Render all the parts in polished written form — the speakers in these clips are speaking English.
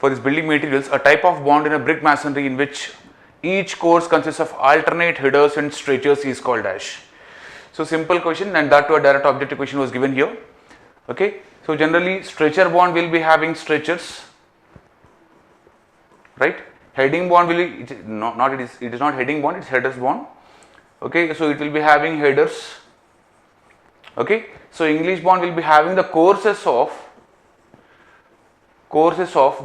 for these building materials, a type of bond in a brick masonry in which each course consists of alternate headers and stretchers is called dash. So simple question, and that to a direct objective question was given here. Okay, so generally stretcher bond will be having stretchers, right? Heading bond will be, it is not heading bond, it's headers bond. Okay, so it will be having headers. Okay, so English bond will be having the courses of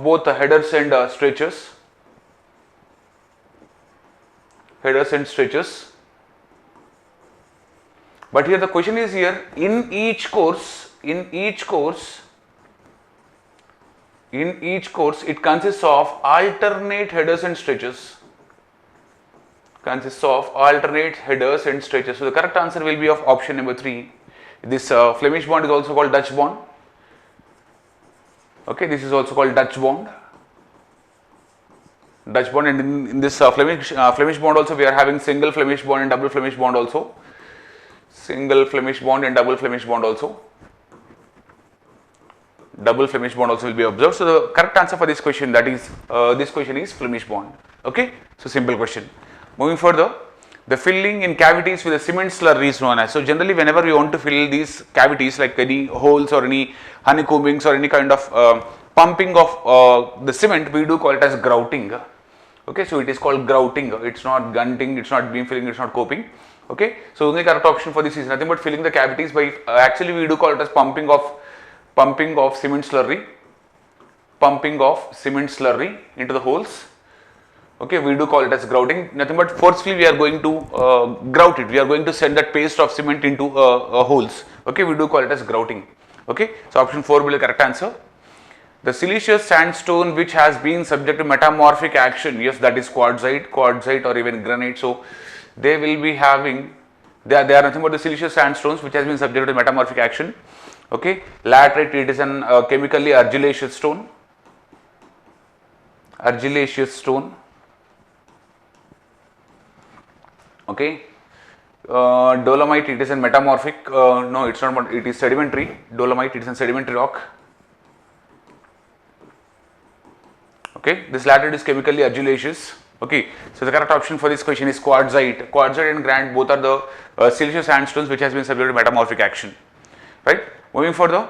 both the headers and stretchers. Headers and stretchers. But here the question is here, in each course it consists of alternate headers and stretchers. So the correct answer will be of option number 3. This Flemish bond is also called Dutch bond. Okay, this is also called Dutch bond. And in this Flemish bond also we are having single Flemish bond and double Flemish bond also. Double Flemish bond also will be observed. So the correct answer for this question, that is this question is Flemish bond. Okay, so simple question. Moving further, the filling in cavities with a cement slurry is known as. So generally whenever we want to fill these cavities, like any holes or any honeycombings or any kind of pumping of the cement, we do call it as grouting. Okay, so it is called grouting. It's not gunting, it's not beam filling, it's not coping. Okay, so only correct option for this is nothing but filling the cavities by actually we do call it as pumping of cement slurry into the holes. Okay, we do call it as grouting. Nothing but forcefully we are going to grout it. We are going to send that paste of cement into holes. Okay, we do call it as grouting. Okay, so option 4 will be the correct answer. The siliceous sandstone which has been subject to metamorphic action, yes, that is quartzite or even granite. So they will be having, they are nothing but the siliceous sandstones which has been subject to metamorphic action. Okay, laterite, it is an chemically argillaceous stone. Okay, dolomite, it is a metamorphic, no, it's not, it is sedimentary. Dolomite, it is a sedimentary rock. Okay, this latter is chemically argillaceous. Okay, so the correct option for this question is quartzite. Quartzite and granite both are the siliceous sandstones which has been subject to metamorphic action. Right, moving further,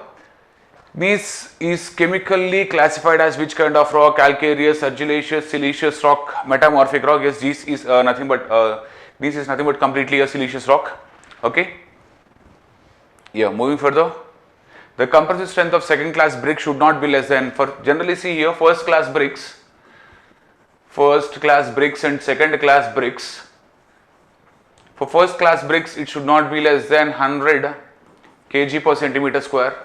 this is chemically classified as which kind of rock? Calcareous, argillaceous, siliceous rock, metamorphic rock. Yes, this is nothing but completely a siliceous rock. Okay, yeah, moving further, the compressive strength of second class brick should not be less than, for generally see here first class bricks and second class bricks. For first class bricks it should not be less than 100 kg per centimeter square.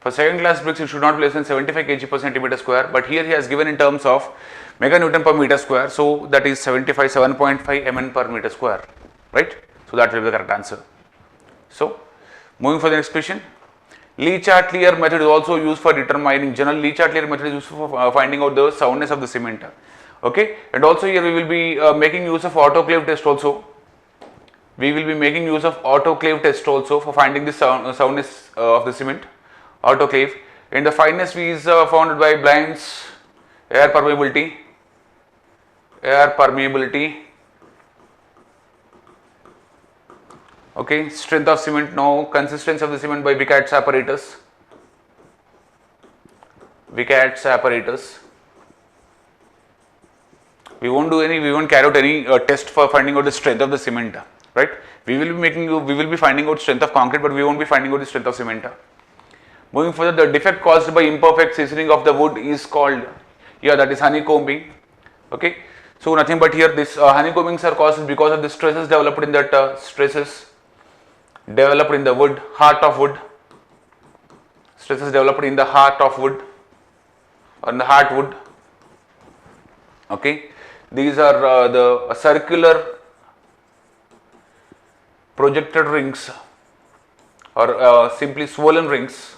For second class bricks it should not be less than 75 kg per centimeter square, but here he has given in terms of meganewton per meter square, so that is 7.5 mn per meter square, right? So that will be the correct answer. So moving for the next question, Le-Chatelier method is also used for determining, general Le-Chatelier method is used for finding out the soundness of the cement. Okay, and also here we will be making use of autoclave test also. For finding the soundness of the cement. Autoclave, and the fineness is found by Blind's air permeability. Okay, strength of cement, no. Consistency of the cement by Vicat's apparatus. We won't carry out any test for finding out the strength of the cement, right? We will be finding out strength of concrete, but we won't be finding out the strength of cement. Moving further, the defect caused by imperfect seasoning of the wood is called, that is honeycombing. Okay, so nothing but here this honeycombings are caused because of the stresses developed in that heart of wood. Stresses developed in the heart of wood or in the heartwood. Okay, these are the circular projected rings or simply swollen rings.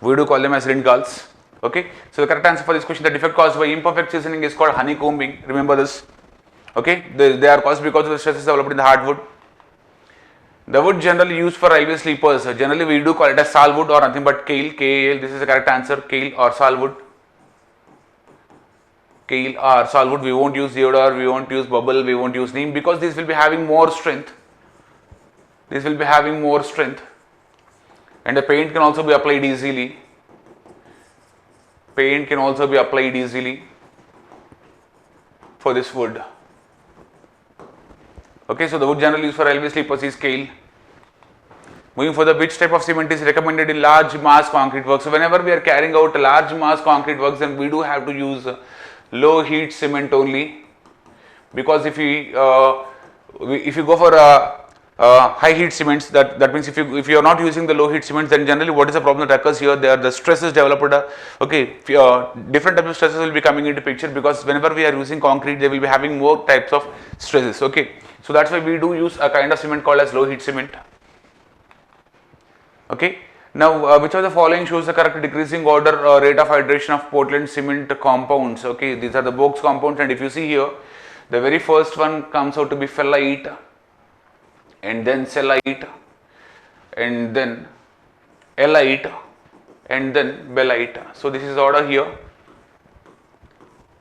We do call them as Rindgals. Okay, so the correct answer for this question, the defect caused by imperfect seasoning is called honeycombing. Remember this. Okay, they are caused because of the stresses developed in the hardwood. The wood generally used for railway sleepers, generally we do call it as salwood or nothing but kail, K-A-L, this is the correct answer, kail or salwood. Kail or salwood, we won't use deodar, we won't use bubble, we won't use neem because these will be having more strength. This will be having more strength and the paint can also be applied easily. Paint can also be applied easily for this wood. Okay, so the wood generally used for railway sleepers is kail. Moving further, which type of cement is recommended in large mass concrete works? So whenever we are carrying out large mass concrete works, then we do have to use low heat cement only, because if you go for high heat cements, that means if you are not using the low heat cements, then generally what is the problem that occurs here? There the stress is developed. Okay, different types of stresses will be coming into picture, because whenever we are using concrete, they will be having more types of stresses. Okay, so that's why we do use a kind of cement called as low heat cement. Okay, now which of the following shows the correct decreasing order rate of hydration of Portland cement compounds? Okay, these are the box compounds, and if you see here, the very first one comes out to be phthalate, and then cellite, and then halite, and then belite. So this is the order here.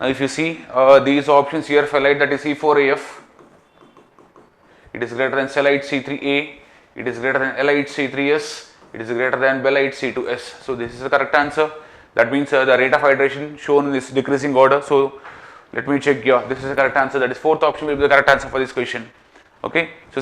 Now if you see these options here, phthalate, that is C4AF, it is greater than cellite C3A, it is greater than halite C3S, it is greater than belite C2S. So this is the correct answer. That means the rate of hydration shown in this decreasing order. So let me check here. This is the correct answer. That is fourth option will be the correct answer for this question. Okay. So